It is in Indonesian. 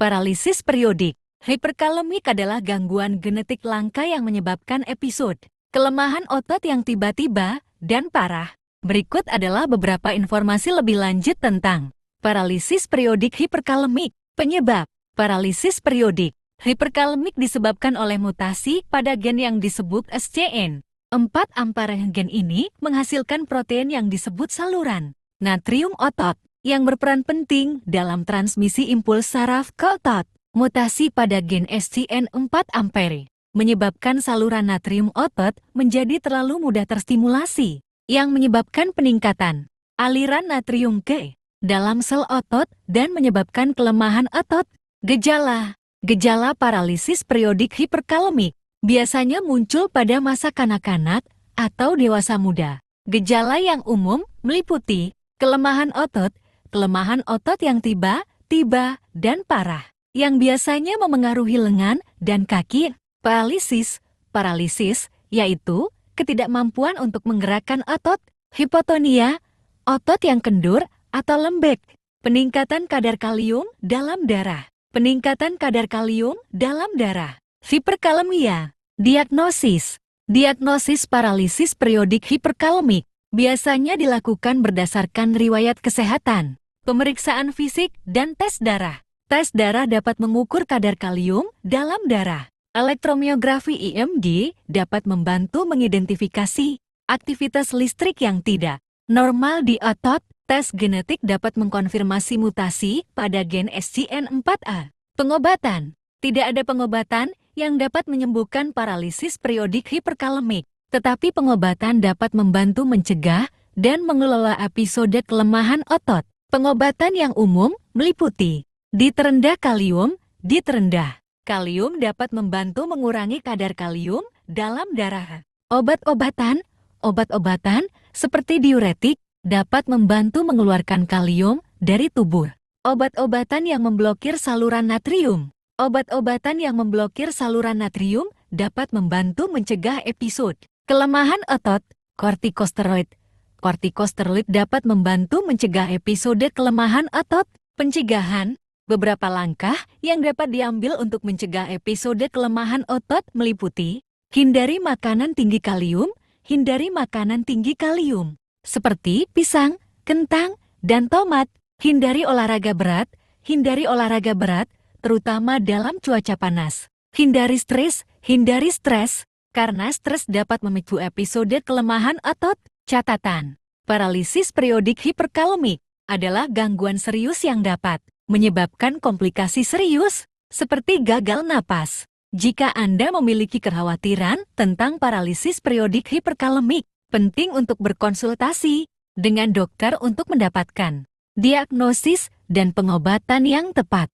Paralisis periodik. Hiperkalemik adalah gangguan genetik langka yang menyebabkan episode kelemahan otot yang tiba-tiba dan parah. Berikut adalah beberapa informasi lebih lanjut tentang paralisis periodik hiperkalemik. Penyebab paralisis periodik hiperkalemik disebabkan oleh mutasi pada gen yang disebut SCN4A. Gen ini menghasilkan protein yang disebut saluran natrium otot yang berperan penting dalam transmisi impuls saraf ke otot. Mutasi pada gen SCN4A menyebabkan saluran natrium otot menjadi terlalu mudah terstimulasi, yang menyebabkan peningkatan aliran natrium ke dalam sel otot dan menyebabkan kelemahan otot. Gejala paralisis periodik hiperkalemik biasanya muncul pada masa kanak-kanak atau dewasa muda. Gejala yang umum meliputi kelemahan otot yang tiba-tiba dan parah, yang biasanya memengaruhi lengan dan kaki. Paralisis, yaitu ketidakmampuan untuk menggerakkan otot. Hipotonia, otot yang kendur atau lembek. Peningkatan kadar kalium dalam darah. Hiperkalemia. Diagnosis paralisis periodik hiperkalemik biasanya dilakukan berdasarkan riwayat kesehatan, pemeriksaan fisik, dan tes darah. Tes darah dapat mengukur kadar kalium dalam darah. Elektromiografi EMG dapat membantu mengidentifikasi aktivitas listrik yang tidak normal di otot. Tes genetik dapat mengkonfirmasi mutasi pada gen SCN4A. Pengobatan. Tidak ada pengobatan yang dapat menyembuhkan paralisis periodik hiperkalemik, tetapi pengobatan dapat membantu mencegah dan mengelola episode kelemahan otot. Pengobatan yang umum meliputi diterendah kalium. Kalium dapat membantu mengurangi kadar kalium dalam darah. Obat-obatan seperti diuretik dapat membantu mengeluarkan kalium dari tubuh. Obat-obatan yang memblokir saluran natrium. Dapat membantu mencegah episode kelemahan otot. Kortikosteroid dapat membantu mencegah episode kelemahan otot. Pencegahan. Beberapa langkah yang dapat diambil untuk mencegah episode kelemahan otot meliputi hindari makanan tinggi kalium, seperti pisang, kentang, dan tomat. Hindari olahraga berat, terutama dalam cuaca panas. Hindari stres, karena stres dapat memicu episode kelemahan otot. Catatan, paralisis periodik hiperkalemik adalah gangguan serius yang dapat menyebabkan komplikasi serius, seperti gagal napas. Jika Anda memiliki kekhawatiran tentang paralisis periodik hiperkalemik, penting untuk berkonsultasi dengan dokter untuk mendapatkan diagnosis dan pengobatan yang tepat.